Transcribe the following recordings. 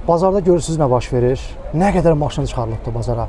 Bazarda görürsünüz nə baş verir? Nə qədər maşın çıxarılıbdır bazara?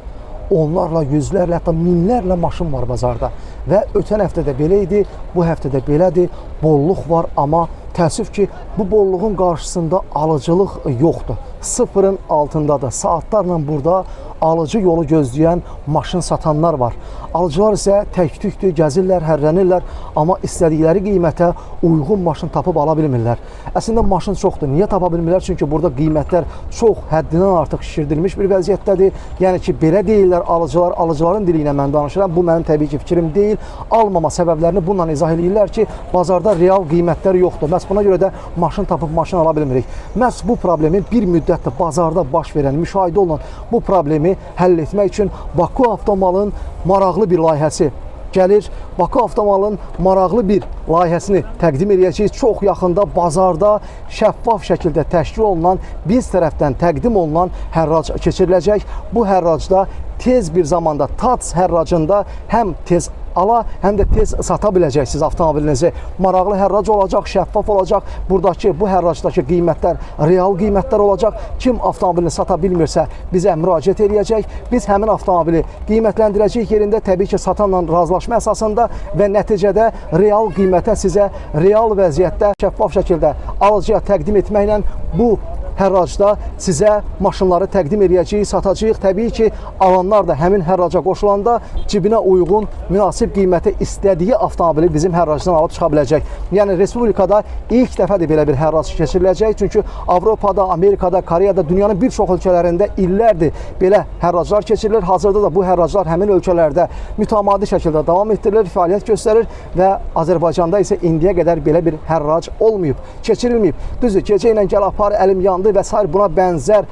Onlarla, yüzlərlə, hətta minlərlə maşın var bazarda. Və ötən həftə də belə idi, bu həftə də belədir. Bolluq var, amma təəssüf ki, bu bolluğun qarşısında alıcılıq yoxdur. Sıfırın altındadır. Saatlarla burada alıcı yolu gözləyən maşın satanlar var. Alıcılar isə tək-tükdür, gəzirlər, hərrənirlər, amma istədikləri qiymətə uyğun maşın tapıb ala bilmirlər. Əslində maşın çoxdur. Niyə tapa bilmirlər? Çünki burada qiymətlər çox həddindən artıq şişirdilmiş bir vəziyyətdədir. Yəni ki, belə deyirlər alıcılar, alıcıların dili ilə mən danışıram. Bu mənim təbii ki, fikrim deyil. Almama səbəblərini bununla izah edirlər ki, bazarda real qiymətlər yoxdur. Məhz buna görə də maşın tapıb maşın ala bilmirik. Məhz bu problemi bir müddətdir bazarda baş verən, müşahidə olunan bu problemi həll etmək üçün Baku Avtomalın maraqlı bir layihəsi gəlir. Baku Avtomalın maraqlı bir layihəsini təqdim edəcəyik. Çox yaxında bazarda şəffaf şəkildə təşkil olunan, biz tərəfdən təqdim olunan hərrac keçiriləcək. Bu hərracda tez bir zamanda TATS hərracında həm tez ala, həm də tez sata biləcəksiniz avtomobilinizi. Maraqlı hərrac olacaq, şəffaf olacaq. Buradakı, bu hərracdakı qiymətlər real qiymətlər olacaq. Kim avtomobilini sata bilmirsə bizə müraciət edəcək. Biz həmin avtomobili qiymətləndirəcəyik yerində, təbii ki, satanla razılaşma əsasında və nəticədə real qiymətə sizə real vəziyyətdə şəffaf şəkildə alıcıya təqdim etməklə bu hərracda sizə maşınları təqdim edəcəyik, satacağıq. Təbii ki, alanlar da həmin hərraca qoşulanda cibinə uyğun, münasib qiymətə istədiyi avtomobili bizim hərracdan alıb çıxa biləcək. Yəni, Respublikada ilk dəfədir belə bir hərrac keçiriləcək. Çünki Avropada, Amerikada, Koreyada, dünyanın bir çox ölkələrində illərdir belə hərraclar keçirilir. Hazırda da bu hərraclar həmin ölkələrdə mütəmadi şəkildə davam etdirilir, fəaliyyət göstərir və Azərbaycanda isə indiyə qədər belə bir hərrac olmayıb, keçirilməyib. Düzdür, gecə ilə gəl apar, əlim yandı və s. buna bənzər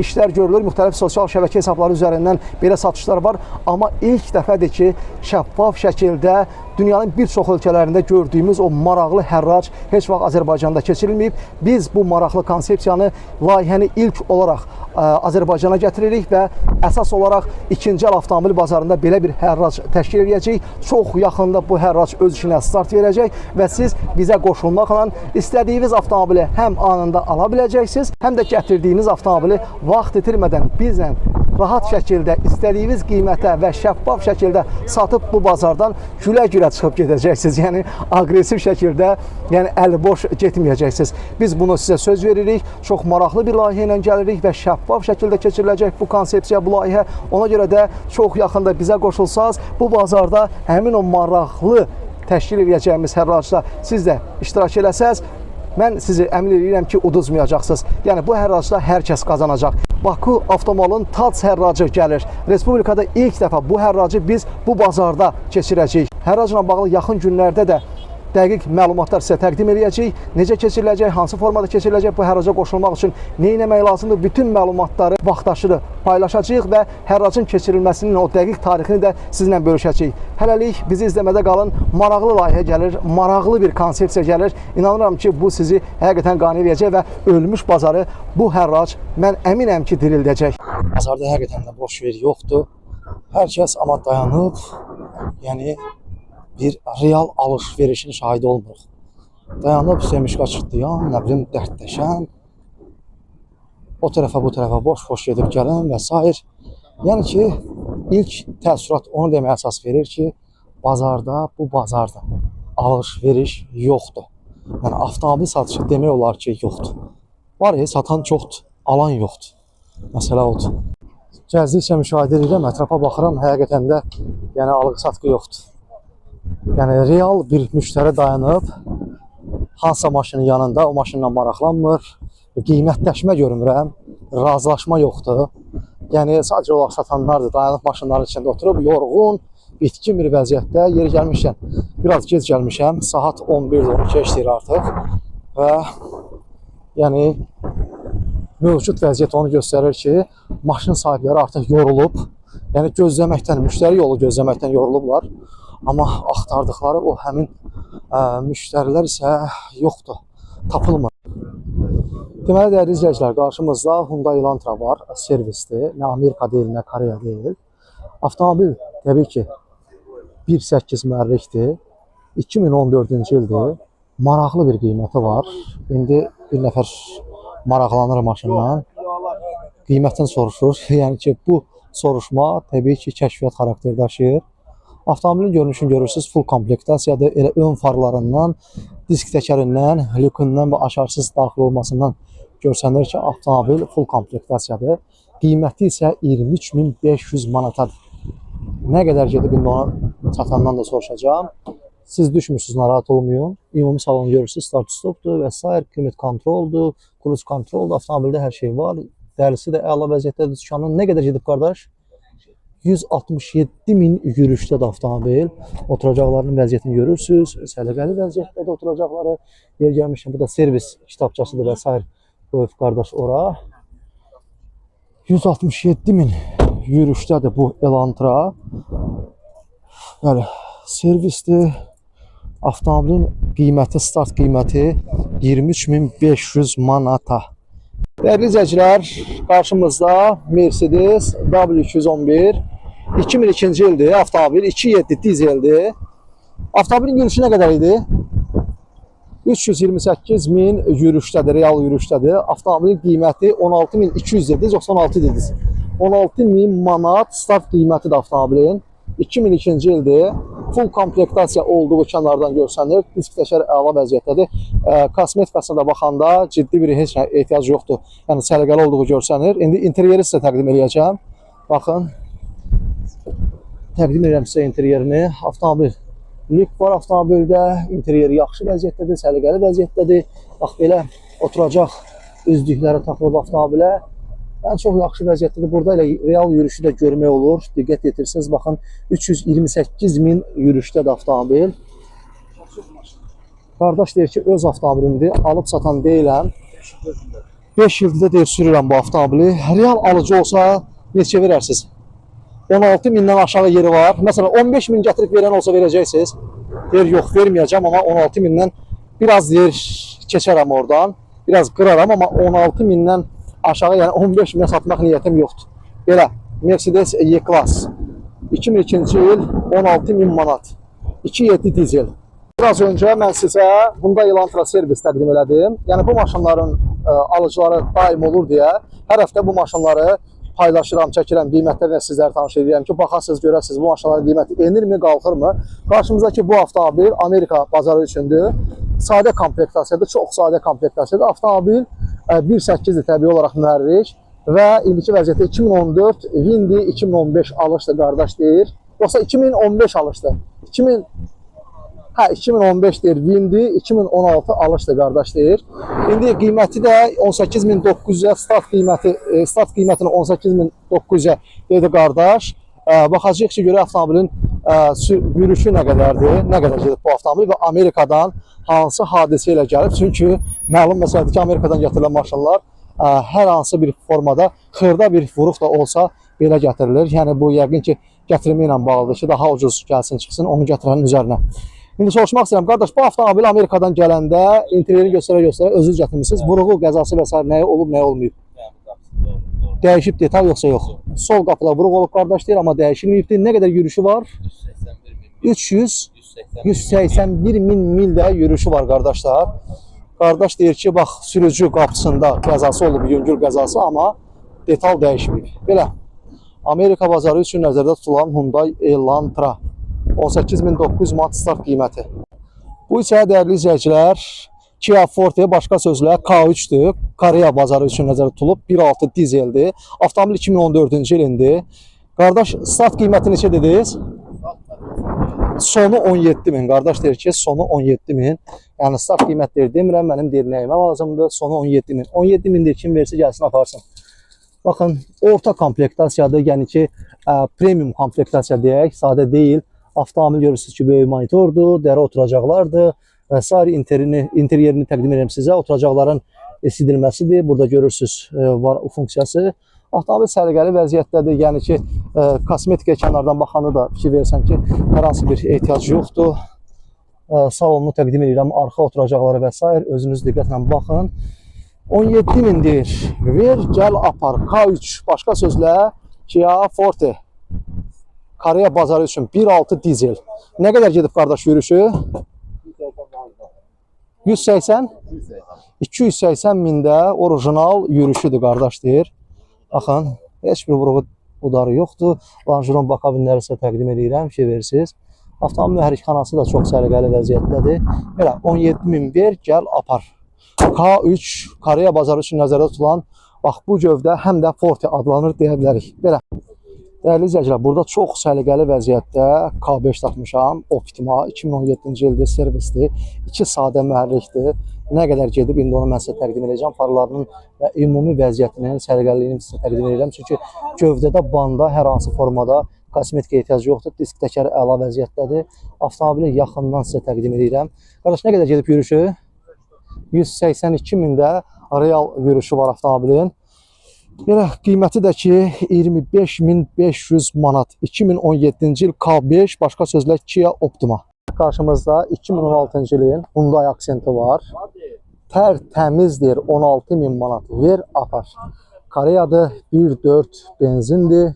işlər görülür. Müxtəlif sosial şəbəkə hesabları üzərindən belə satışlar var. Amma ilk dəfədir ki, şəffaf şəkildə dünyanın bir çox ölkələrində gördüyümüz o maraqlı hərrac heç vaxt Azərbaycanda keçirilməyib. Biz bu maraqlı konsepsiyanı, layihəni ilk olaraq Azərbaycana gətiririk və əsas olaraq ikinci əl avtomobil bazarında belə bir hərrac təşkil edəcəyik. Çox yaxında bu hərrac öz işinə start verəcək və siz bizə qoşulmaqla istədiyiniz avtomobili həm anında ala biləcəksiniz, həm də gətirdiyiniz avtomobili vaxt itirmədən bizlə rahat şəkildə istədiyiniz qiymətə və şəffaf şəkildə satıb bu bazardan gülə-gülə çıxıb gedəcəksiniz. Yəni, aqressiv şəkildə, yəni əliboş getməyəcəksiniz. Biz bunu sizə söz veririk. Çox maraqlı bir layihə ilə gəlirik və şəffaf şəkildə keçiriləcək bu konsepsiya, bu layihə. Ona görə də çox yaxında bizə qoşulsaz, bu bazarda həmin o maraqlı təşkil edəcəyimiz hərracda siz də iştirak eləsəz, mən sizi əmin edirəm ki, uduzmayacaqsınız. Yəni, bu hərracda hər kəs qazanacaq. Baku Avtomalın TATS hərracı gəlir. Respublikada ilk dəfə bu hərracı biz bu bazarda keçirəcəyik. Hərracla bağlı yaxın günlərdə də dəqiq məlumatlar sizə təqdim edəcəyik. Necə keçiriləcək, hansı formada keçiriləcək, bu hərraca qoşulmaq üçün nə etmək lazımdır? Bütün məlumatları vaxtaşırı paylaşacağıq və hərracın keçirilməsinin o dəqiq tarixini də sizinlə bölüşəcəyik. Hələlik bizi izləmədə qalın. Maraqlı layihə gəlir, maraqlı bir konsepsiya gəlir. İnanıram ki, bu sizi həqiqətən qane edəcək və ölmüş bazarı bu hərrac mən əminəm ki, dirildəcək. Bazarda həqiqətən də boş yer yoxdur. Hər kəs amma dayanıb, yəni bir real alış-verişin şahidi olmuruq. Dayanıb, semişqa çıxdı ya, nə bilim, dərdləşən, o tərəfə, bu tərəfə boş-boş gedib gələn və s. Yəni ki, ilk təəssürat onu deməyə əsas verir ki, bazarda, bu bazarda alış-veriş yoxdur. Yəni, avtomobil satışı demək olar ki, yoxdur. Var ya, satan çoxdur, alan yoxdur. Məsələ odur. Gəzdikcə müşahidə edirəm, ətrafa baxıram, həqiqətən də yəni, alıq-satqı yoxdur. Yəni, real bir müştəri dayanıb, hansısa maşının yanında, o maşınla maraqlanmır, qiymətləşmə görmürəm, razılaşma yoxdur. Yəni, sadəcə olaraq satanlardır, dayanıb maşınların içində oturub, yorğun, bitkin bir vəziyyətdə, yeri gəlmişəm, biraz gec gəlmişəm, saat 11-12 işləyir artıq və yəni, mövcud vəziyyət onu göstərir ki, maşın sahibləri artıq yorulub, yəni gözləməkdən, müştəri yolu gözləməkdən yorulublar. Amma axtardıqları o həmin müştərilər isə yoxdur, tapılmır. Deməli, dəyərli izləyicilər, qarşımızda Hyundai Elantra var, servisdir. Nə Amerika deyil, nə Koreya deyil. Avtomobil təbii ki 1.8 mühərrikdir, 2014-cü ildir, maraqlı bir qiyməti var. İndi bir nəfər maraqlanır maşından. qiymətini soruşur. Yəni ki, bu soruşma təbii ki, kəşfiyyat xarakteri daşıyır. Avtomobilin görünüşünü görürsünüz, full komplektasiyadır. Elə ön farlarından, disk təkərindən, lükundan və aşarsız daxil olmasından görsənir ki, avtomobil full komplektasiyadır. Qiyməti isə 23.500 manatadır. Nə qədər gedib indi ona çatandan da soruşacağım. Siz düşmürsünüz, narahat olmayın. Ümumi salonu görürsünüz, start stopdur və s. Klimat kontroldur, cruise kontroldur. Avtomobildə hər şey var. Dərisi də əla vəziyyətdədir. Dükanın nə qədər gedib qardaş? 167.000 yürüşdədir avtomobil. Oturacaqlarının vəziyyətini görürsünüz. Səliqəli vəziyyətdədir oturacaqları. Yer gəlmişkən bu da servis kitabçasıdır və s. Qoyub qardaş ora. 167.000 yürüşdədir bu Elantra. Bəli, servisdir. Avtomobilin qiyməti, start qiyməti 23.500 manata. Dəyərli izləyicilər, qarşımızda Mercedes W211 2002-ci ildir. Avtomobil 2.7 dizeldir. Avtomobilin yürüyüşü nə qədər idi? 328.000 yürüşdədir, real yürüşdədir. Avtomobilin qiyməti 16.207, 96 dediniz. 16.000 manat start qiymətidir avtomobilin. 2002-ci ildir. Full komplektasiya olduğu kənardan görsənir. Disk təkər əla vəziyyətdədir. Kosmetikasına da baxanda ciddi bir heç nə ehtiyac yoxdur. Yəni səliqəli olduğu görsənir. İndi interyeri sizə təqdim edəcəm. Baxın. Təqdim edirəm sizə interyerini. Avtomobil lük var avtomobildə. Interyeri yaxşı vəziyyətdədir, səliqəli vəziyyətdədir. Bax belə oturacaq üzdükləri taxılıb avtomobilə. Yəni çox yaxşı vəziyyətdədir. Burada elə real yürüyüşü də görmək olur. Diqqət yetirsiniz. Baxın 328.000 yürüşdədir avtomobil. Qardaş deyir ki, öz avtomobilimdir. Alıb satan deyiləm. 5 ildə deyir sürürəm bu avtomobili. Real alıcı olsa neçə verərsiniz? 16.000-dən aşağı yeri var. Məsələn 15.000 gətirib verən olsa verəcəksiniz. Deyir yox verməyəcəm amma 16.000-dən biraz deyir keçərəm oradan. Biraz qıraram amma 16.000-dən aşağı, yəni 15.000-ə satmaq niyyətim yoxdur. Belə, Mercedes E-Class 2002-ci il 16.000 manat. 2.7 dizel. Biraz öncə mən sizə bunda Elantra servis təqdim elədim. Yəni bu maşınların alıcıları daim olur deyə hər həftə bu maşınları paylaşıram, çəkirəm, qiymətlərlə sizləri tanış edirəm ki, baxasınız, görəsiniz bu maşınların qiyməti enirmi, qalxırmı? Qarşımızdakı bu avtomobil Amerika bazarı üçündür. Sadə komplektasiyadır, çox sadə komplektasiyadır. Avtomobil 1.8-dir təbii olaraq mühərrik və indiki vəziyyətdə 2014 Windy 2015 alışdır qardaş deyir. Yoxsa 2015 alışdır. 2015 deyir Windy, 2016 alışdır qardaş deyir. İndi qiyməti də 18.900-ə, start qiymətini 18.900-ə dedi qardaş. Baxacağıq ki, görə avtomobilin yürüyüşü nə qədərdir, nə qədər gedib bu avtomobil və Amerikadan hansı hadisə ilə gəlib. Çünki məlum məsələdir ki, Amerikadan gətirilən maşınlar hər hansı bir formada xırda bir vuruq da olsa belə gətirilir. Yəni bu yəqin ki, gətirmə ilə bağlıdır ki, daha ucuz gəlsin, çıxsın, onu gətirənin üzərinə. İndi soruşmaq istəyirəm, qardaş, bu avtomobil Amerikadan gələndə interyeri göstərə-göstərə özünüz gətirmişsiniz. Vuruğu, qəzası və s. nəyə olub, nəyə olmayıb? Dəyişib detal yoxsa yox? Sol qapıda vuruq olub qardaş deyir, amma dəyişilməyibdir. Nə qədər yürüyüşü var? 181.000 mildə yürüyüşü var qardaşlar. Qardaş deyir ki, bax, sürücü qapısında qəzası olub, yüngül qəzası, amma detal dəyişməyib. Belə, Amerika bazarı üçün nəzərdə tutulan Hyundai Elantra 18.900 manat start qiyməti. Bu isə dəyərli izləyicilər, Kia Forte, başqa sözlə K3-dür. Koreya bazarı üçün nəzərdə tutulub. 1.6 dizeldir. Avtomobil 2014-cü ilindir. Qardaş, start qiyməti neçə dediniz? Sonu 17.000. Qardaş deyir ki, sonu 17.000. Yəni start qiymətləri demirəm, mənim deyilməyimə lazımdır. Sonu 17.000. 17.000-dir kim versə gəlsin, aparsın. Baxın, orta komplektasiyadır. Yəni ki, premium komplektasiya deyək, sadə deyil. Avtomobil görürsünüz ki, böyük monitordur, dəri oturacaqlardır və s. interyerini təqdim edirəm sizə. Oturacaqların sidilməsidir. Burada görürsünüz var o funksiyası. Avtomobil səliqəli vəziyyətdədir. Yəni ki, kosmetika kənardan baxanda da fikir versən ki, hər hansı bir ehtiyac yoxdur. Salonunu təqdim edirəm, arxa oturacaqları və s. Özünüz diqqətlə baxın. 17.000-dir. Ver, gəl, apar. K3, başqa sözlə Kia Forte. Koreya bazarı üçün 1.6 dizel. Nə qədər gedib qardaş yürüyüşü? 180? 280 mində orijinal yürüyüşüdür qardaş deyir. Baxın, heç bir vuruğu udarı yoxdur. Lanjuron bakabinləri sizə təqdim edirəm ki, versiniz. Avtomobil mühərrikxanası da çox səliqəli vəziyyətdədir. Belə 17.000 ver, gəl apar. K3 Koreya bazarı üçün nəzərdə tutulan bax bu gövdə həm də Forte adlanır deyə bilərik. Belə. Dəyərli izləyicilər, burada çox səliqəli vəziyyətdə K5 tapmışam. Optima 2017-ci ildə servisli, 2 sadə mühərrikdir. Nə qədər gedib indi onu mən sizə təqdim edəcəm. Farlarının və ümumi vəziyyətinin səliqəliliyini sizə təqdim edəcəm. Çünki gövdədə, banda hər hansı formada kosmetika ehtiyacı yoxdur. Disk təkəri əla vəziyyətdədir. Avtomobili yaxından sizə təqdim edirəm. Qardaş, nə qədər gedib yürüşü? 182.000 də real yürüşü var avtomobilin. Belə qiyməti də ki 25.500 manat. 2017-ci il K5, başqa sözlə Kia Optima. Qarşımızda 2016-cı ilin Hyundai Accent'i var. Tərtəmizdir, 16.000 manat. Ver, apar. Koreyadır, 1.4 benzindir.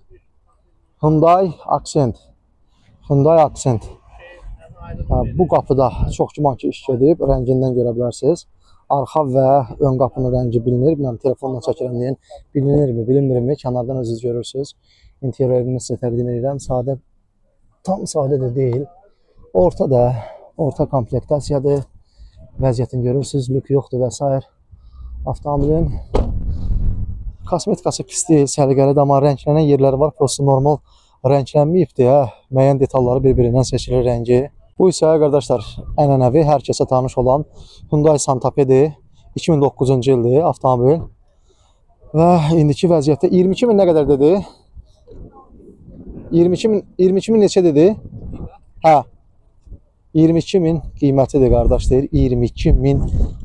Hyundai Accent. Hyundai Accent. Bu qapıda çox güman ki iş gedib, rəngindən görə bilərsiniz. Arxa və ön qapının rəngi bilinir. Bilməm, telefonla çəkirəm deyin. Bilinirmi, bilinmirmi? Kənardan özünüz görürsünüz. İnteryerini sizə təqdim edirəm. Sadə, tam sadə də deyil. Orta komplektasiyadır. Vəziyyətini görürsünüz. Lük yoxdur və s. Avtomobilin kosmetikası pis deyil, səliqəlidir, amma rənglənən yerləri var. Prosta normal rənglənməyib deyə müəyyən detalları bir-birindən seçilir rəngi. Bu isə qardaşlar ənənəvi, hər kəsə tanış olan Hyundai Santa Fe'dir. 2009-cu ildir avtomobil. Və indiki vəziyyətdə 22.000 nə qədər dedi? 22.000 neçə dedi? Hə. 22.000 qiymətidir qardaş deyir. 22.000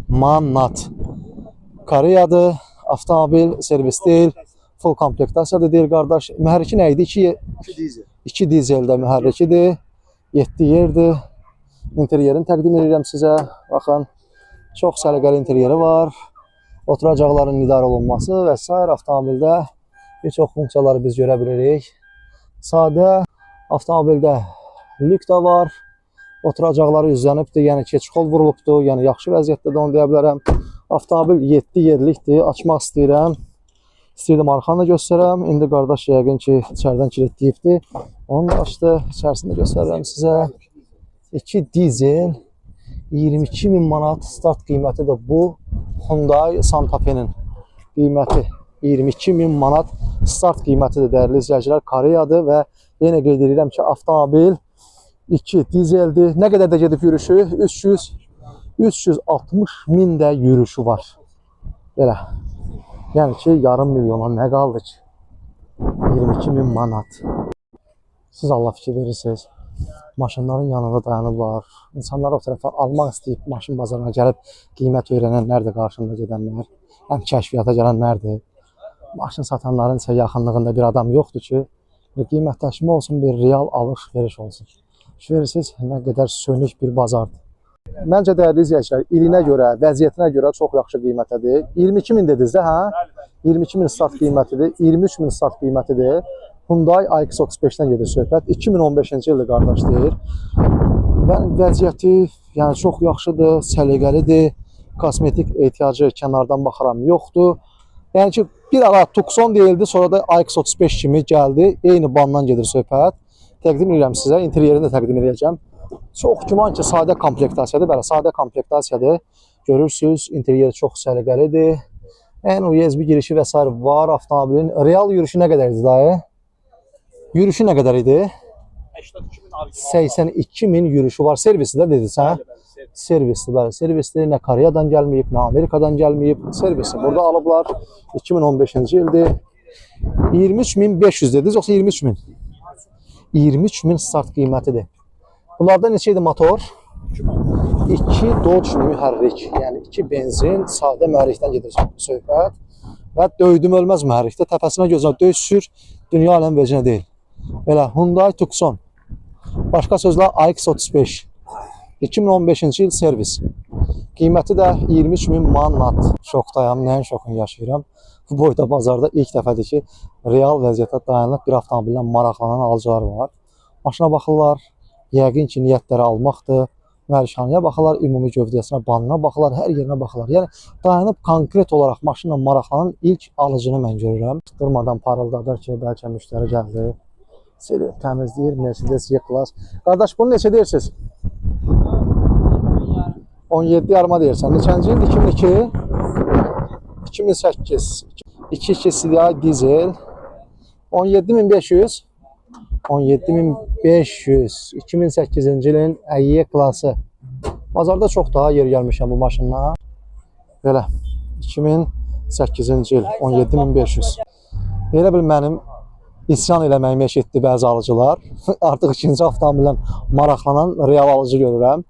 manat. Koreyadır. Avtomobil servis deyil. Full komplektasiyadır deyir qardaş. Mühərriki nə idi? 2 dizeldə mühərrikidir. 7 yerdir. İnteryerini təqdim edirəm sizə. Baxın, çox səliqəli interyeri var. Oturacaqların idarə olunması və s. avtomobildə bir çox funksiyaları biz görə bilirik. Sadə avtomobildə lük də var. Oturacaqları üzlənibdir, yəni keçqol vurulubdur, yəni yaxşı vəziyyətdə də onu deyə bilərəm. Avtomobil 7 yerlikdir. Açmaq istəyirəm. İstəyirdim arxanı göstərəm. İndi qardaş yəqin ki içərdən kilitləyibdir. Onu da açdı. İçərisində göstərirəm sizə. 2 dizel 22.000 manat start qiyməti də bu. Hyundai Santa Fe'nin qiyməti 22.000 manat start qiymətidir dəyərli izləyicilər. Koreyadır və yenə qeyd edirəm ki avtomobil 2 dizeldir. Nə qədər də gedib yürüşü? 360.000 də yürüşü var. Belə. Yəni ki, yarım milyona nə qaldı ki? 22.000 manat. Siz Allah fikir verirsiniz. Maşınların yanında dayanıblar. İnsanlar o tərəfə almaq istəyib maşın bazarına gəlib qiymət öyrənənlərdir, qarşında gedənlər. Həm kəşfiyyata gələnlərdir. Maşın satanların isə yaxınlığında bir adam yoxdur ki, bir qiymətləşmə olsun, bir real alış-veriş olsun. Fikir verirsiniz, nə qədər sönük bir bazardır. Məncə dəyərli izləyicilər, ilinə görə, vəziyyətinə görə çox yaxşı qiymətədir. 22.000 dediniz də, hə? 22.000 start qiymətidir, 23.000 start qiymətidir. Hyundai iX35-dən gedir söhbət. 2015-ci ildir qardaş deyir. Və vəziyyəti yəni çox yaxşıdır, səliqəlidir. Kosmetik ehtiyacı kənardan baxaram yoxdur. Yəni ki, bir ara Tucson deyildi, sonra da iX35 kimi gəldi. Eyni bandan gedir söhbət. Təqdim edirəm sizə, interyerini də təqdim edəcəm. Çox güman ki, sadə komplektasiyadır. Bəli, sadə komplektasiyadır. Görürsünüz, interyeri çox səliqəlidir. Ən USB girişi və s. var avtomobilin. Real yürüşü nə qədər idi dayı? Yürüşü nə qədər idi? 82.000 yürüşü var. Servisi də dediniz, hə? Servisli, bəli. Servisli nə Koreyadan gəlməyib, nə Amerikadan gəlməyib. Servisi burada alıblar. 2015-ci ildir. 23.500 dediniz, yoxsa 23.000? 23.000 start qiymətidir. Bunlarda neçə idi motor? 2 Dodge mühərrik, yəni 2 benzin, sadə mühərrikdən gedir söhbət. Və döydüm ölməz mühərrikdə, təpəsinə gözünə döysür, dünya aləm vecinə deyil. Belə, Hyundai Tucson. Başqa sözlə iX35. 2015-ci il servis. Qiyməti də 23.000 manat. Şokdayam, nəyin şokunu yaşayıram. Bu boyda bazarda ilk dəfədir ki, real vəziyyətdə dayanıb bir avtomobildən maraqlanan alıcılar var. Maşına baxırlar, yəqin ki, niyyətləri almaqdır. mərcanəyə baxırlar, ümumi gövdəsinə, banına baxırlar, hər yerinə baxırlar. Yəni dayanıb konkret olaraq maşınla maraqlanan ilk alıcını mən görürəm. Durmadan parıldadır ki, bəlkə müştəri gəldi. Təmizləyir, Mercedes E-Class. Qardaş, bunu neçə deyirsiniz? 17 yarıma deyirsən. Neçənci il? 2002? 2008. 2.2 CDI dizel. 17.500. 17.500. 2008-ci ilin E-Class-ı. Bazarda çox daha yer gəlmişəm bu maşınla. Belə. 2008-ci il. 17.500. Elə bil mənim İsyan eləməyimi eşitdi bəzi alıcılar. Artıq ikinci avtomobillə maraqlanan real alıcı görürəm.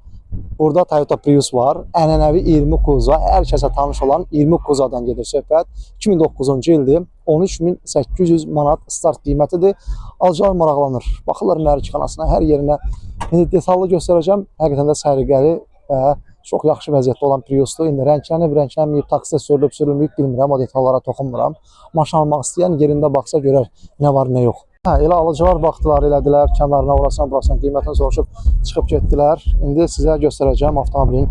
Burada Toyota Prius var. Ənənəvi 20 Kuza, hər kəsə tanış olan 20 Kuzadan gedir söhbət. 2009-cu ildir. 13.800 manat start qiymətidir. Alıcılar maraqlanır. Baxırlar mərcixanasına, hər yerinə. İndi detallı göstərəcəm. Həqiqətən də səliqəli və çox yaxşı vəziyyətdə olan Priusdur. İndi rənglənməyib, taksidə sürülüb, bilmirəm, o detallara toxunmuram. Maşın almaq istəyən yerində baxsa görər nə var, nə yox. Elə alıcılar baxdılar, elədilər, kənarına, burasına qiymətini soruşub çıxıb getdilər. İndi sizə göstərəcəm avtomobilin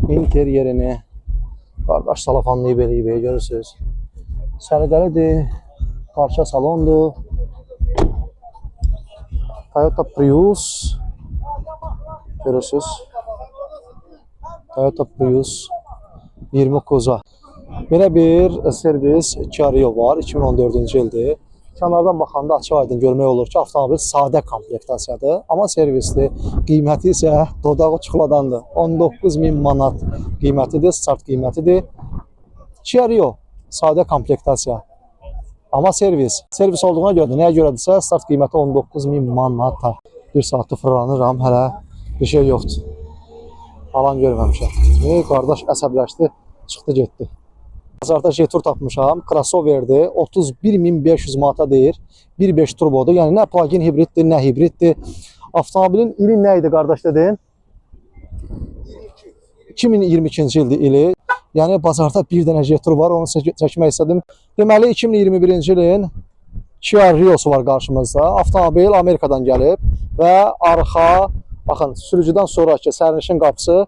interyerini. Qardaş salafanlayıb eləyib, görürsünüz. Səliqəlidir, parça salondur. Toyota Prius. Görürsünüz. Toyota Prius 20 Kuza. Belə bir servis Kia Rio var, 2014-cü ildir. Kənardan baxanda açıq aydın görmək olur ki, avtomobil sadə komplektasiyadır, amma servisli. Qiyməti isə dodağı çuxuladandır. 19.000 manat qiymətidir, start qiymətidir. Kia Rio sadə komplektasiya, amma servis. Servis olduğuna görə, nəyə görədirsə, start qiyməti 19.000 manata. Bir saatdır fırlanıram, hələ bir şey yoxdur. Alan görməmişəm. Qardaş əsəbləşdi, çıxdı getdi. Bazarda Jetur tapmışam, crossoverdir, 31.500 manata deyir, 1.5 turbodur, yəni nə plug-in hibriddir, nə hibriddir. Avtomobilin ili nə idi qardaş dedin? 2022-ci ildir ili, yəni bazarda bir dənə Jetur var, onu çəkmək istədim. Deməli, 2021-ci ilin Kia Rio'su var qarşımızda, avtomobil Amerikadan gəlib və arxa, baxın, sürücüdən sonraki sərnişin qapısı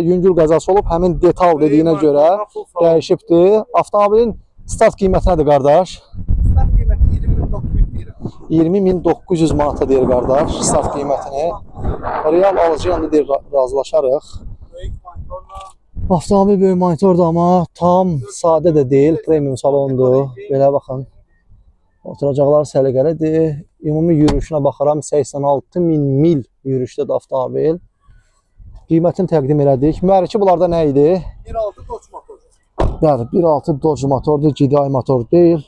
yüngül qəzası olub, həmin detal dediyinə görə dəyişibdir. Avtomobilin start qiyməti nədir qardaş? Start qiyməti 20.900 deyirəm. 20.900 manata deyir qardaş start qiymətini. Real alıcı yanında deyir, razılaşarıq. Avtomobil böyük monitordur, amma tam sadə də deyil, premium salondur. Belə baxın. Oturacaqlar səliqəlidir. Ümumi yürüyüşünə baxaram, 86.000 mil yürüyüşdədir avtomobil. Qiymətini təqdim elədik. Mühərriki bunlarda nə idi? 1.6 Dodge motor. Bəli, 1.6 Dodge motordur, GDI motor deyil.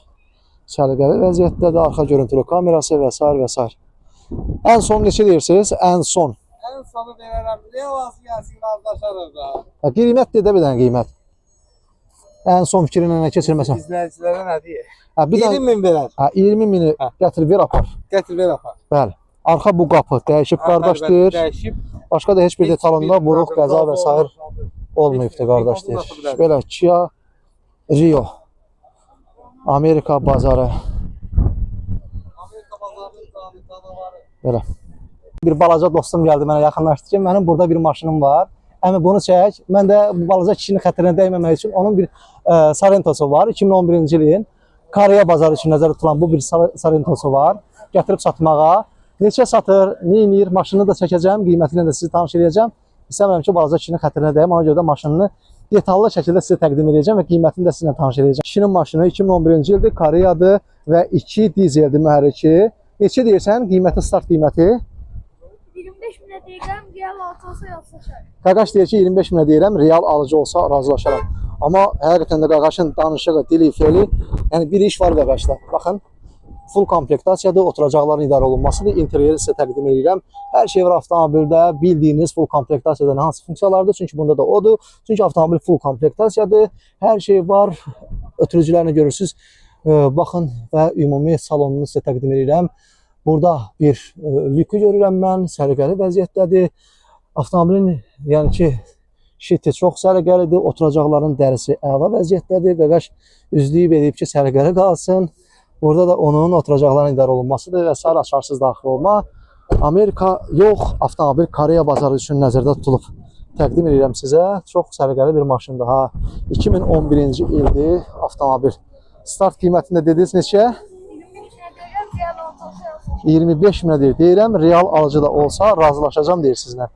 Səliqəli vəziyyətdədir, arxa görüntülü kamerası və s. və s. Ən son neçə deyirsiniz? Ən son. Ən sonu verərəm. Ne olası gəlsin, razılaşarıq da. Qiymət dedə bir dənə qiymət. Ən son fikrinə nə keçirməsən? İzləyicilərə nə deyir? 20.000 verər. 20.000-i gətir, ver apar. Gətir, ver apar. Bəli. Arxa bu qapı dəyişib qardaş deyir. Dəyişib. Başqa da heç bir detalında buruq, qəza və s. olmayıbdır qardaş deyir. Belə Kia Rio. Amerika bazarı. Amerika bazarının canavarı. Belə. Bir balaca dostum gəldi mənə yaxınlaşdı ki, mənim burada bir maşınım var. Əmi bunu çək. Mən də bu balaca kişinin xətrinə dəyməmək üçün onun bir Sarentosu var. 2011-ci ilin Koreya bazarı üçün nəzərdə tutulan bu bir Sarentosu var. Gətirib satmağa. Neçə satır, neyinir, maşını da çəkəcəm, qiymətini də sizi tanış edəcəm. İstəmirəm ki, balaca kişinin xətrinə dəyəm, ona görə də maşınını detallı şəkildə sizə təqdim edəcəm və qiymətini də sizinlə tanış edəcəm. Kişinin maşını 2011-ci ildir, Koreyadır və 2 dizeldir mühərriki. Neçə deyirsən, qiyməti, start qiyməti? 25.000'e deyirəm, real altı olsa yazlaşar. Qaqaş deyir ki, 25.000'e deyirəm, real alıcı olsa razılaşaram. Amma həqiqətən də Qaqaşın danışığı, dili, feli, yəni bir iş var Qaqaşda. Baxın, full komplektasiyadır, oturacaqların idarə olunmasıdır, interyeri sizə təqdim edirəm. Hər şey var avtomobildə, bildiyiniz full komplektasiyadan hansı funksiyalardır, çünki bunda da odur. Çünki avtomobil full komplektasiyadır, hər şey var, ötürücülərini görürsünüz. Baxın və ümumi salonunu sizə təqdim edirəm. Burada bir lükü görürəm mən, səliqəli vəziyyətdədir. Avtomobilin, yəni ki, şiti çox səliqəlidir, oturacaqların dərisi əla vəziyyətdədir. Qaqaş üzlüyüb edib ki, səliqəli qalsın. Burada da onun oturacaqların idarə olunmasıdır və sair açarsız daxil olma. Amerika yox, avtomobil Koreya bazarı üçün nəzərdə tutulub. təqdim edirəm sizə. Çox səliqəli bir maşındır ha. 2011-ci ildir avtomobil. Start qiymətində dediniz neçə? 25 minə deyir. Deyirəm, real alıcı da olsa razılaşacağam deyir sizinlə.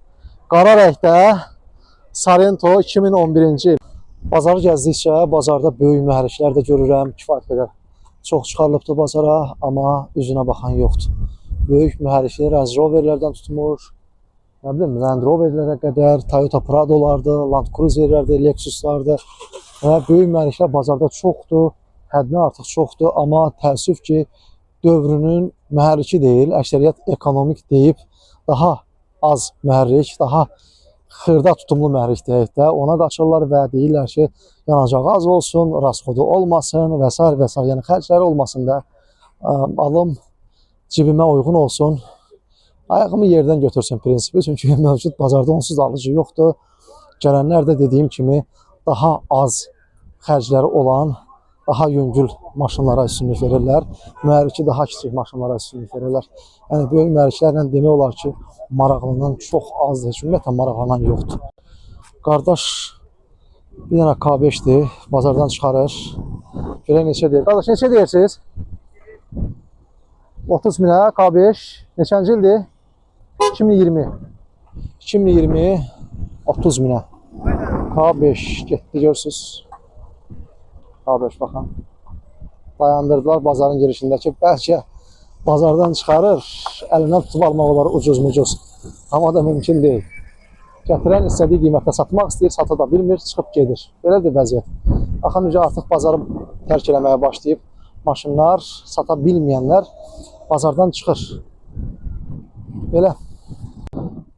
Qara rəngdə Sorento 2011-ci il. Bazarı gəzdikcə bazarda böyük mühərriklər də görürəm, kifayət qədər. Çox çıxarılıbdır bazara, amma üzünə baxan yoxdur. Böyük mühərriklər Range Roverlərdən tutmuş, nə bilim, Land Roverlərə qədər, Toyota Prado'lardır, Land Cruiserlərdir, Lexuslardır. Və böyük mühərriklər bazarda çoxdur, həddindən artıq çoxdur, amma təəssüf ki, dövrünün mühərriki deyil, əksəriyyət ekonomik deyib, daha az mühərrik, daha xırda tutumlu mühərrik deyək də, ona qaçırlar və deyirlər ki, yanacağı az olsun, rasxodu olmasın və s. və s. Yəni xərcləri olmasın da, alım cibimə uyğun olsun, ayağımı yerdən götürsün prinsipi, çünki mövcud bazarda onsuz alıcı yoxdur. Gələnlər də dediyim kimi daha az xərcləri olan, daha yüngül maşınlara üstünlük verirlər. Mühərriki daha kiçik maşınlara üstünlük verirlər. Yəni, böyük mühərriklərlə demək olar ki, maraqlanan çox azdır. Heç ümumiyyətlə maraqlanan yoxdur. Qardaş, bir dənə K5'dir. Bazardan çıxarır. Görək neçə deyir. Qardaş, neçə deyirsiniz? 30 minə K5. Neçənci ildir? 2020. 2020 30 minə. K5 getdi, görürsünüz. K5 baxın. Dayandırdılar bazarın girişindəki. Bəlkə bazardan çıxarır, əlindən tutub almaq olar ucuz-mucuz. Amma da mümkün deyil. Gətirən istədiyi qiymətə satmaq istəyir, sata da bilmir, çıxıb gedir. Belədir vəziyyət. Baxın, necə artıq bazarı tərk eləməyə başlayıb. Maşınlar, sata bilməyənlər bazardan çıxır. Belə.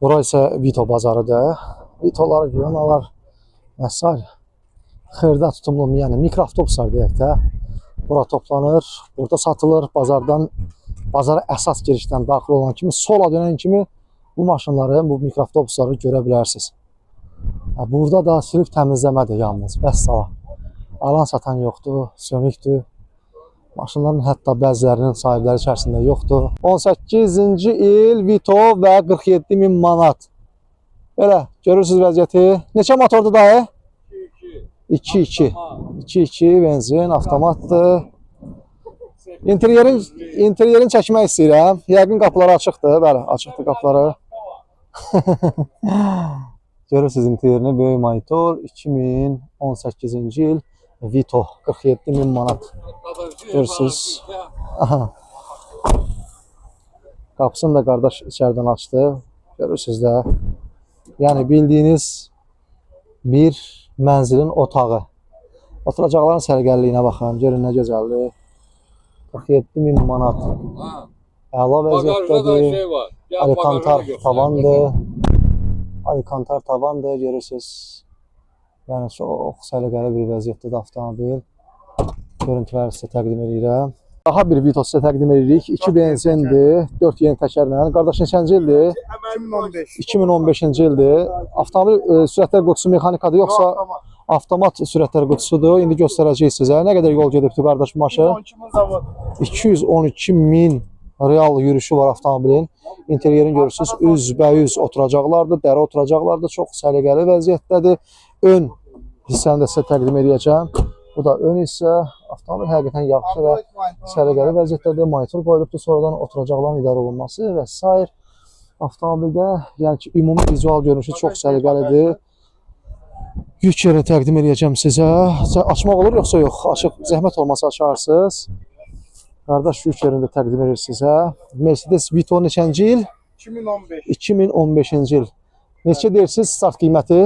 Bura isə Vito bazarıdır. Vitolar, Vionalar və s. Xırda tutumlu, yəni mikroavtobuslar deyək də. Bura toplanır, burada satılır. Bazara əsas girişdən daxil olan kimi, sola dönən kimi bu maşınları, bu mikroavtobusları görə bilərsiniz. Burada da sürüb təmizləmədir yalnız, vəssala. Alan satan yoxdur, sönükdür. Maşınların hətta bəzilərinin sahibləri içərisində yoxdur. 18-ci il Vito və 47 min manat. Belə, görürsünüz vəziyyəti. Neçə motordur dayı? 2-2. 2-2 benzin, avtomatdır. İnteryerin çəkmək istəyirəm. Yəqin qapıları açıqdır. Bəli, açıqdır qapıları. Görürsünüz interyerini. Böyük monitor. 2018-ci il Vito. 47 min manat. Görürsünüz. Qapısını da qardaş içərdən açdı. Görürsünüz də. Yəni bildiyiniz bir mənzilin otağı. Oturacaqların səliqəliliyinə baxın. Görün nə gözəldir. 47 min manat. Əla vəziyyətdədir. Alikantar tavandır. Alikantar tavandır, görürsünüz. Yəni çox səliqəli bir vəziyyətdədir avtomobil. Görüntüləri sizə təqdim edirəm. Daha bir Vito sizə təqdim edirik. 2 benzindir, 4 yeni təkərlə. Qardaş, neçənci ildir? 2015. 2015-ci ildir. Avtomobil sürətlər qutusu mexanikadır, yoxsa avtomat sürətlər qutusudur. İndi göstərəcəyik sizə. Nə qədər yol gedibdir qardaş maşın? 212 min real yürüyüşü var avtomobilin. İnteryerini görürsünüz. Üzbəyüz oturacaqlardır, dəri oturacaqlardır. Çox səliqəli vəziyyətdədir. Ön hissəni də sizə təqdim edəcəm. Bu da ön hissə. Avtomobil həqiqətən yaxşı və səliqəli vəziyyətdədir. Monitor qoyulubdur, sonradan oturacaqların idarə olunması və s. Avtomobildə, yəni ki, ümumi vizual görünüşü çox səliqəlidir. Yük yerini təqdim edəcəm sizə. Açmaq olur, yoxsa yox? Açıq, zəhmət olmasa açarsınız. Qardaş, yük yerini də təqdim edir sizə. Mercedes Vito neçənci il? 2015. 2015-ci il. Neçə deyirsiniz start qiyməti?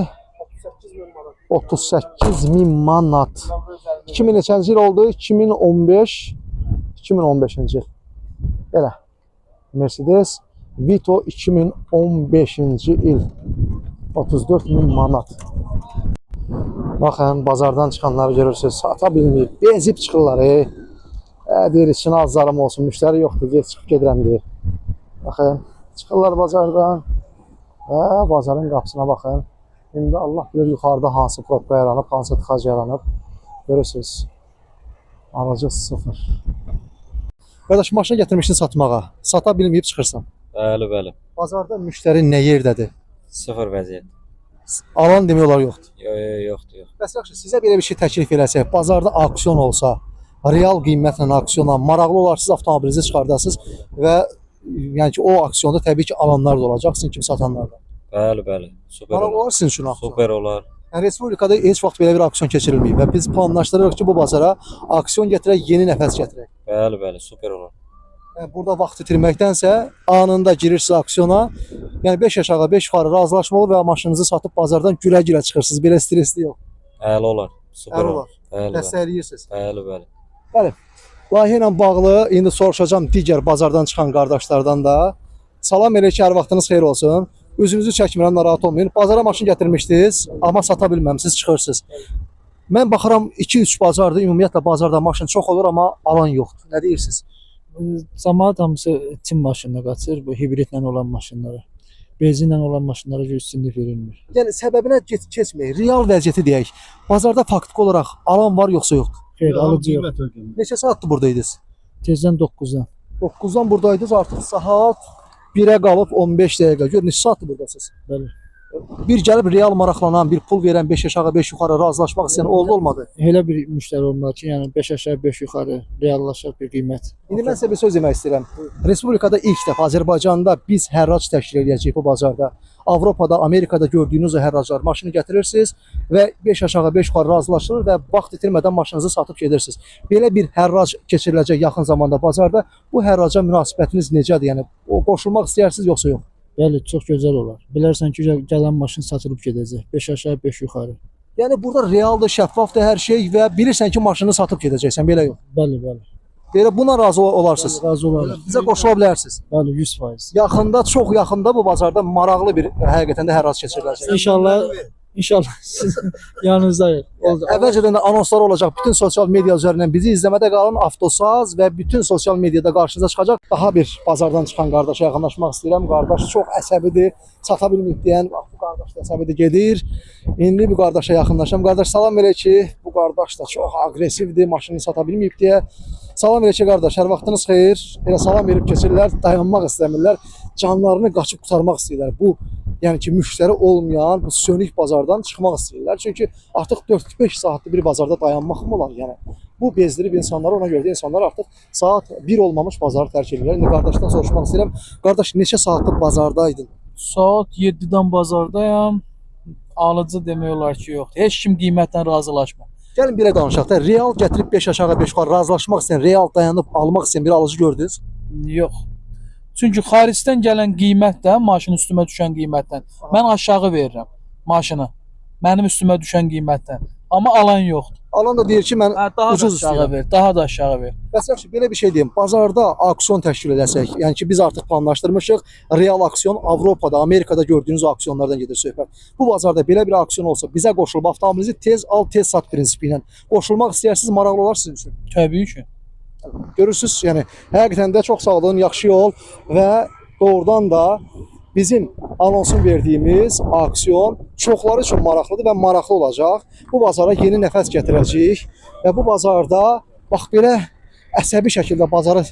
38 min manat. 2000 neçənci il oldu? 2015. 2015-ci il. Belə. Mercedes Vito 2015-ci il. 34 min manat. Baxın, bazardan çıxanları görürsünüz. Sata bilməyib. Bezib çıxırlar. Deyir, içinə az zarım olsun. Müştəri yoxdur. Gec çıxıb gedirəm deyir. Baxın, çıxırlar bazardan. Və bazarın qapısına baxın. İndi Allah bilir yuxarıda hansı probka yaranıb, hansı tıxac yaranıb. Görürsünüz. Alıcı sıfır. Qardaş, maşını gətirmişsin satmağa. Sata bilməyib çıxırsan. Bəli, bəli. Bazarda müştəri nə yerdədir? Sıfır vəziyyət. Alan demək olar yoxdur. Yoxdur. Bəs yaxşı, sizə belə bir şey təklif eləsək, bazarda auksion olsa, real qiymətlə auksionla maraqlı olarsınız, avtomobilinizi çıxardasınız və yəni ki, o auksionda təbii ki, alanlar da olacaq, sizin kimi satanlar da. Bəli. Super Maraqlı olar. olar sizin üçün auksion. Super olar. Yəni, Respublikada heç vaxt belə bir auksion keçirilməyib və biz planlaşdırırıq ki, bu bazara auksion gətirək, yeni nəfəs gətirək. Bəli, super olar. Yəni, burada vaxt itirməkdənsə anında girirsiniz auksiona, yəni 5 aşağı 5 yuxarı razılaşma olur və maşınınızı satıb bazardan gülə-gülə çıxırsınız, belə stresli yox. Əla olar. Super Əla olar. olar. Bəli. Dəstəkləyirsiniz. Bəli. Bəli. Layihə ilə bağlı indi soruşacağam digər bazardan çıxan qardaşlardan da. Salam elə ki, hər vaxtınız xeyir olsun. Özünüzü çəkmirəm, narahat olmayın. Bazara maşın gətirmişdiniz, amma sata bilməmisiniz, çıxırsınız. Mən baxıram 2-3 bazarda, ümumiyyətlə bazarda maşın çox olur, amma alan yoxdur. Nə deyirsiniz? Cəmaət hamısı Çin maşınına qaçır, bu hibridlə olan maşınlara. Benzinlə olan maşınlara görə üstünlük verilmir. Yəni səbəbinə keçməyək, real vəziyyəti deyək. Bazarda faktiki olaraq alan var yoxsa yoxdur? Xeyr, alıcı yox. Neçə saatdır buradaydınız? Tezdən 9-dan. 9-dan buradaydınız, artıq saat 1-ə qalıb 15 dəqiqə. Gör, neçə saatdır buradasınız? Bəli. Bir gəlib real maraqlanan, bir pul verən 5 aşağı 5 yuxarı razılaşmaq istəyən oldu, olmadı? Elə bir müştəri olmalı ki, yəni 5 aşağı 5 yuxarı reallaşır bir qiymət. İndi mən sizə bir söz demək istəyirəm. Respublikada ilk dəfə Azərbaycanda biz hərrac təşkil edəcəyik bu bazarda. Avropada, Amerikada gördüyünüz o hərraclar maşını gətirirsiniz və 5 aşağı 5 yuxarı razılaşılır və vaxt itirmədən maşınınızı satıb gedirsiniz. Belə bir hərrac keçiriləcək yaxın zamanda bazarda. Bu hərraca münasibətiniz necədir? Yəni o qoşulmaq istəyirsiniz yoxsa yox? Bəli, çox gözəl olar. Bilərsən ki, gələn maşın satılıb gedəcək. 5 aşağı 5 yuxarı. Yəni burada realdır, şəffafdır hər şey və bilirsən ki, maşını satıb gedəcəksən, belə yox. Bəli. Belə buna razı olarsınız. Razı olarıq. Bizə qoşula bilərsiniz. Bəli, 100%. Yaxında, çox yaxında bu bazarda maraqlı bir həqiqətən də hərrac keçiriləcək. İnşallah siz yanınızdayıq. Əvvəlcədən də anonslar olacaq. Bütün sosial media üzərindən bizi izləmədə qalın. Avtosaz və bütün sosial mediada qarşınıza çıxacaq. Daha bir bazardan çıxan qardaşa yaxınlaşmaq istəyirəm. Qardaş çox əsəbidir. Sata bilməyib deyən bu qardaş da əsəbidir gedir. İndi bu qardaşa yaxınlaşam. Qardaş salam elə ki, bu qardaş da çox aqressivdir. Maşını sata bilməyib deyə. Salam elə ki, qardaş, hər vaxtınız xeyir. Elə salam verib keçirlər, dayanmaq istəmirlər. Canlarını qaçıb qurtarmaq istəyirlər. Bu yəni ki, müştəri olmayan bu sönük bazardan çıxmaq istəyirlər. Çünki artıq 4-5 saatlı bir bazarda dayanmaq mı olar? Yəni bu bezdirib insanları, ona görə də insanlar artıq saat 1 olmamış bazarı tərk edirlər. İndi qardaşdan soruşmaq istəyirəm. Qardaş, neçə saatlıq bazardaydın? Saat 7-dən bazardayam. Alıcı demək olar ki, yoxdur. Heç kim qiymətdən razılaşmır. Gəlin belə danışaq da, real gətirib 5 aşağı 5 yuxarı razılaşmaq istəyən, real dayanıb almaq istəyən bir alıcı gördünüz? Yox. Çünki xaricdən gələn qiymət də maşın üstümə düşən qiymətdən. Mən aşağı verirəm maşını. Mənim üstümə düşən qiymətdən. Amma alan yoxdur. Alan da deyir ki, mən Daha ucuz da aşağı istəyirəm. ver, daha da aşağı ver. Bəs yaxşı, belə bir şey deyim. Bazarda auksion təşkil edəsək, yəni ki, biz artıq planlaşdırmışıq. Real auksion Avropada, Amerikada gördüyünüz auksionlardan gedir söhbət. Bu bazarda belə bir auksion olsa, bizə qoşulub avtomobilinizi tez al, tez sat prinsipi ilə qoşulmaq istəyirsiniz, maraqlı olar sizin üçün. Təbii ki. Görürsüz, yəni həqiqətən də çox sağ olun, yaxşı yol və doğrudan da bizim anonsun verdiyimiz auksion çoxları üçün maraqlıdır və maraqlı olacaq. Bu bazara yeni nəfəs gətirəcəyik və bu bazarda bax belə əsəbi şəkildə bazarı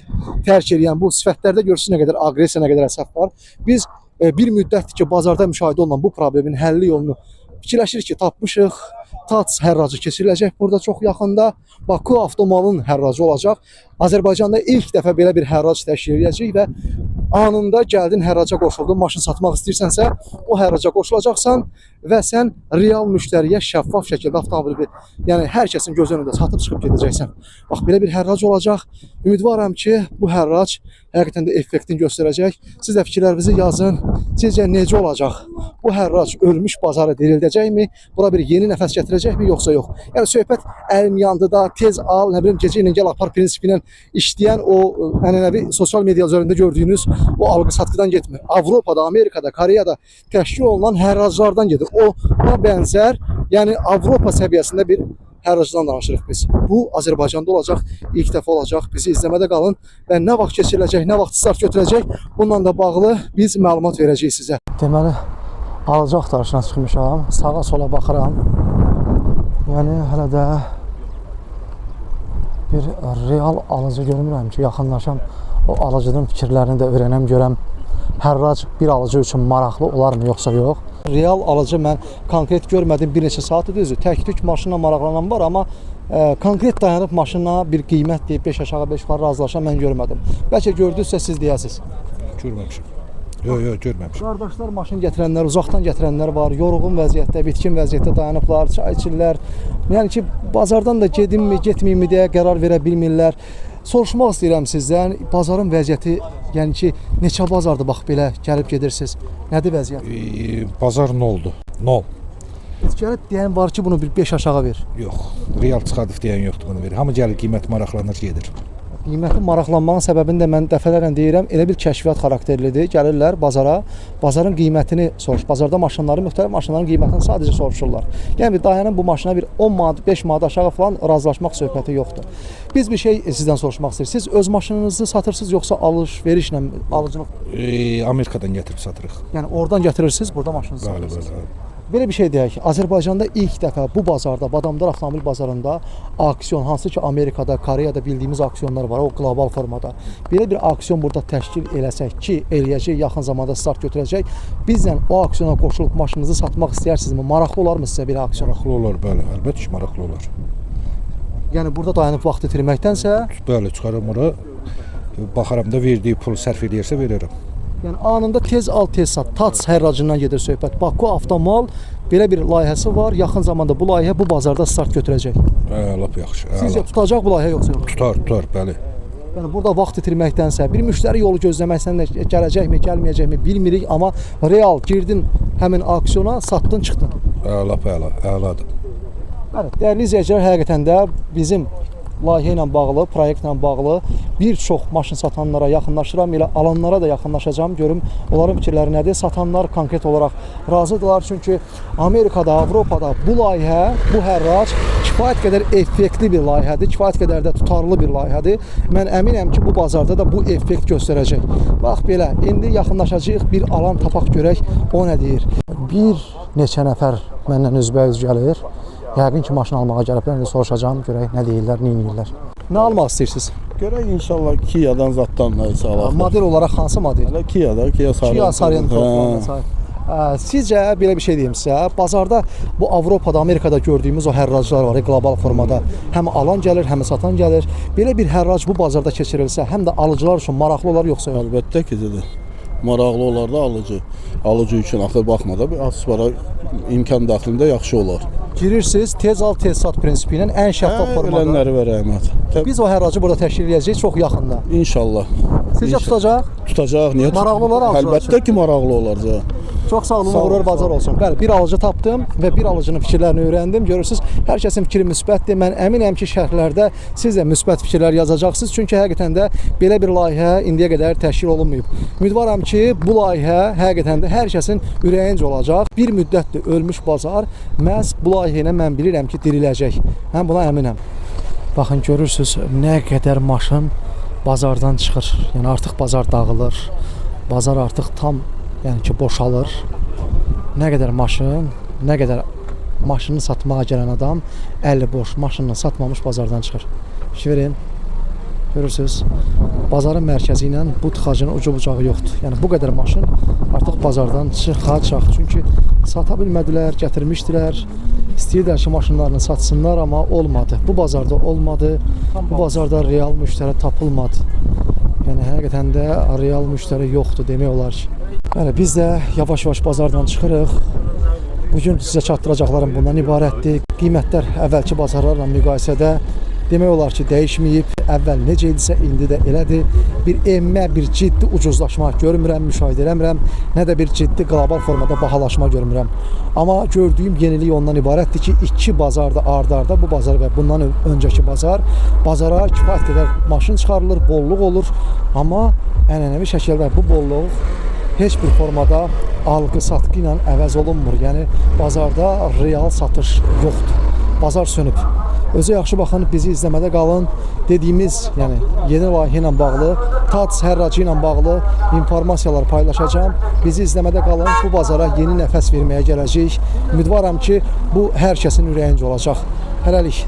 tərk edən bu sifətlərdə görürsünüz nə qədər aqressiya, nə qədər əsəb var. Biz bir müddətdir ki, bazarda müşahidə olunan bu problemin həlli yolunu fikirləşirik ki, tapmışıq. TAC hərracı keçiriləcək burada çox yaxında. Baku avtomalın hərracı olacaq. Azərbaycanda ilk dəfə belə bir hərrac təşkil edəcək və anında gəldin hərraca qoşuldun, maşın satmaq istəyirsənsə, o hərraca qoşulacaqsan və sən real müştəriyə şəffaf şəkildə avtomobili, yəni hər kəsin göz önündə satıb çıxıb gedəcəksən. Bax, belə bir hərrac olacaq. Ümidvaram ki, bu hərrac həqiqətən də effektini göstərəcək. Siz də fikirlərinizi yazın. Sizcə necə olacaq? Bu hərrac ölmüş bazarı dirildəcəkmi? Bura bir yeni nəfəs gətirəcəkmi, yoxsa yox? Yəni söhbət əlim yandı da, tez al, nə bilim, gecə ilə gəl apar prinsipi ilə işləyən o ənənəvi sosial media üzərində gördüyünüz o alqı-satqıdan getmir. Avropada, Amerikada, Koreyada təşkil olunan hərraclardan gedir. Ona bənzər, yəni Avropa səviyyəsində bir hərracdan danışırıq biz. Bu Azərbaycanda olacaq, ilk dəfə olacaq. Bizi izləmədə qalın və nə vaxt keçiriləcək, nə vaxt start götürəcək, bununla da bağlı biz məlumat verəcəyik sizə. Deməli, alıcı axtarışına çıxmışam, sağa sola baxıram. Yəni hələ də bir real alıcı görmürəm ki, yaxınlaşam, o alıcının fikirlərini də öyrənəm, görəm hərrac bir alıcı üçün maraqlı olarmı yoxsa yox? Real alıcı mən konkret görmədim, bir neçə saat düzdür. Tək-tük maşınla maraqlanan var, amma konkret dayanıb maşına bir qiymət deyib 5 aşağı 5 yuxarı razılaşan mən görmədim. Bəlkə gördünüzsə siz deyəsiz. Görməmişəm. Yox, görməmişəm. Qardaşlar maşın gətirənlər, uzaqdan gətirənlər var, yorğun vəziyyətdə, bitkin vəziyyətdə dayanıblar, çay içirlər. Yəni ki, bazardan da gedimmi, getməyimmi deyə qərar verə bilmirlər. Soruşmaq istəyirəm sizdən, bazarın vəziyyəti, yəni ki, neçə bazardır bax belə gəlib gedirsiniz? Nədir vəziyyət? Bazar nə oldu? Nol. Heç gəlib deyən var ki, bunu bir 5 aşağı ver. Yox, real çıxardıq deyən yoxdur bunu verir. Hamı gəlir qiymət maraqlanır, gedir. Qiymətin maraqlanmağın səbəbini də mən dəfələrlə deyirəm, elə bir kəşfiyyat xarakterlidir. Gəlirlər bazara, bazarın qiymətini bazarda maşınların, müxtəlif maşınların qiymətini sadəcə soruşurlar. Yəni dayanın bu maşına bir 10 manat, 5 manat aşağı falan razılaşmaq söhbəti yoxdur. Biz bir şey sizdən soruşmaq istəyirik. Siz öz maşınınızı satırsınız yoxsa alış-verişlə alıcılıq? Amerikadan gətirib satırıq. Yəni oradan gətirirsiniz, burada maşınınızı satırsınız. Bəli. Belə bir şey deyək ki, Azərbaycanda ilk dəfə bu bazarda, Badamdar avtomobil bazarında aksiyon, hansı ki Amerikada, Koreyada bildiyimiz aksiyonlar var, o qlobal formada. Belə bir aksiyon burada təşkil eləsək ki, eləyəcək, yaxın zamanda start götürəcək, bizlə o aksiyona qoşulub maşınınızı satmaq istəyərsinizmi? Maraqlı olarmı sizə belə aksiyon? Maraqlı olar, bəli, əlbəttə ki, maraqlı olar. Yəni burada dayanıb vaxt itirməkdənsə, Bəli, çıxarım ora, baxaram da verdiyi pul sərf eləyərsə verərəm. yəni anında tez al, tez sat, TAC hərracından gedir söhbət. Baku Avtomal belə bir layihəsi var, yaxın zamanda bu layihə bu bazarda start götürəcək. Lap yaxşı. Sizcə tutacaq bu layihə yoxsa yox? Tutar, bəli. Yəni burada vaxt itirməkdənsə, bir müştəri yolu gözləməksən də gələcəkmi, gəlməyəcəkmi bilmirik, amma real girdin həmin aksiyona, satdın, çıxdın. Lap əladır. Bəli, dəyərli izləyicilər, həqiqətən də bizim layihə ilə bağlı, proyektlə bağlı bir çox maşın satanlara yaxınlaşıram, elə alanlara da yaxınlaşacağam, görüm onların fikirləri nədir. Satanlar konkret olaraq razıdırlar, çünki Amerikada, Avropada bu layihə, bu hərrac kifayət qədər effektli bir layihədir, kifayət qədər də tutarlı bir layihədir. Mən əminəm ki, bu bazarda da bu effekt göstərəcək. Bax belə, indi yaxınlaşacağıq, bir alan tapaq görək, o nə deyir. Bir neçə nəfər məndən üzbəüz gəlir. Yəqin ki, maşın almağa gəliblər, indi soruşacağım, görək nə deyirlər, nə edirlər. Nə almaq istəyirsiniz? Görək inşallah Kia'dan zaddan nəysə alaq. Model olaraq hansı model? Hələ Kia'da, Kia Sorento. Sizcə belə bir şey deyim sizə, bazarda bu Avropada, Amerikada gördüyümüz o hərraclar var, qlobal formada. Həm alan gəlir, həm satan gəlir. Belə bir hərrac bu bazarda keçirilsə, həm də alıcılar üçün maraqlı olar yoxsa yox? Əlbəttə ki, dedir. Maraqlı olar da alıcı. Alıcı üçün axı baxmada bir asfara imkan daxilində yaxşı olar. Girirsiniz, tez al, tez sat prinsipi ilə ən şəffaf formada. Ölənləri və rəhmət. Biz o hərracı burada təşkil edəcəyik çox yaxında. İnşallah. Sizcə tutacaq? Tutacaq, niyə? Maraqlı olar alıcılar üçün. Əlbəttə ki, maraqlı olacaq. Çox sağ olun, uğurlar bazar olsun. Bəli, bir alıcı tapdım və bir alıcının fikirlərini öyrəndim. Görürsüz, hər kəsin fikri müsbətdir. Mən əminəm ki, şərhlərdə siz də müsbət fikirlər yazacaqsınız. Çünki həqiqətən də belə bir layihə indiyə qədər təşkil olunmayıb. Ümidvaram ki, bu layihə həqiqətən də hər kəsin ürəyincə olacaq. Bir müddətdir ölmüş bazar məhz bu layihə ilə mən bilirəm ki, diriləcək. Mən buna əminəm. Baxın, görürsüz, nə qədər maşın bazardan çıxır. Yəni artıq bazar dağılır. Bazar artıq tam ki, boşalır. Nə qədər maşın, nə qədər maşını satmağa gələn adam əli boş maşınla satmamış bazardan çıxır. Fikir verin. Görürsüz, bazarın mərkəzi ilə bu tıxacının ucu bucağı yoxdur. Yəni bu qədər maşın artıq bazardan çıxacaq. Çünki sata bilmədilər, gətirmişdilər. İstəyirdilər ki, maşınlarını satsınlar, amma olmadı. Bu bazarda olmadı. Bu bazarda real müştəri tapılmadı. Yəni həqiqətən də real müştəri yoxdur demək olar ki. Bəli, biz də yavaş-yavaş bazardan çıxırıq. Bugün sizə çatdıracaqlarım bundan ibarətdir. Qiymətlər əvvəlki bazarlarla müqayisədə demək olar ki, dəyişməyib. Əvvəl necə idisə, indi də elədir. Bir emmə, bir ciddi ucuzlaşma görmürəm, müşahidə eləmirəm. Nə də bir ciddi qlobal formada bahalaşma görmürəm. Amma gördüyüm yenilik ondan ibarətdir ki, iki bazarda ard-arda, bu bazar və bundan öncəki bazara kifayət qədər maşın çıxarılır, bolluq olur. Amma ənənəvi şəkildə bu bolluq heç bir formada alqı-satqı ilə əvəz olunmur. Yəni bazarda real satış yoxdur. Bazar sönüb. Özə yaxşı baxın, bizi izləmədə qalın. Dediyimiz, yəni yeni layihə ilə bağlı, TAC hərracı ilə bağlı informasiyalar paylaşacağam. Bizi izləmədə qalın. Bu bazara yeni nəfəs verməyə gələcəyik. Ümidvaram ki, bu hər kəsin ürəyincə olacaq. Hələlik.